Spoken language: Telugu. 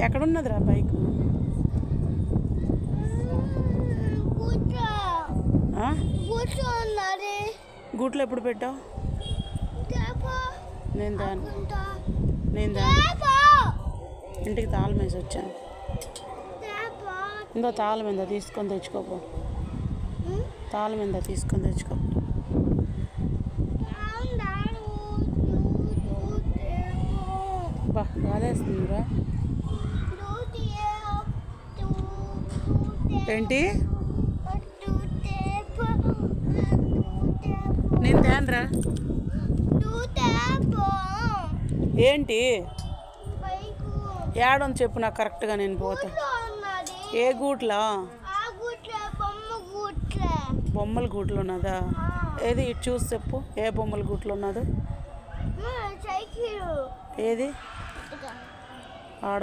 ఎక్కడున్నదిరా బైకు? గూట్లో ఎప్పుడు పెట్టావు? నేను ఇంటికి తాళం వేసి వచ్చాను. ఇందో తాళం ఏందో తీసుకొని తెచ్చుకోపో. తాళం ఏందో తీసుకొని తెచ్చుకో. బా గాలేస్తుందిరా. ఏంటి? నేను తేనరా. ఏంటి ఏడని చెప్పు నాకు కరెక్ట్గా, నేను పోతా. ఏ గూట్లా? బొమ్మల గూట్లో ఉన్నదా? ఏది ఇటు చూసి చెప్పు, ఏ బొమ్మల గూట్లో ఉన్నదో. ఏది ఆడ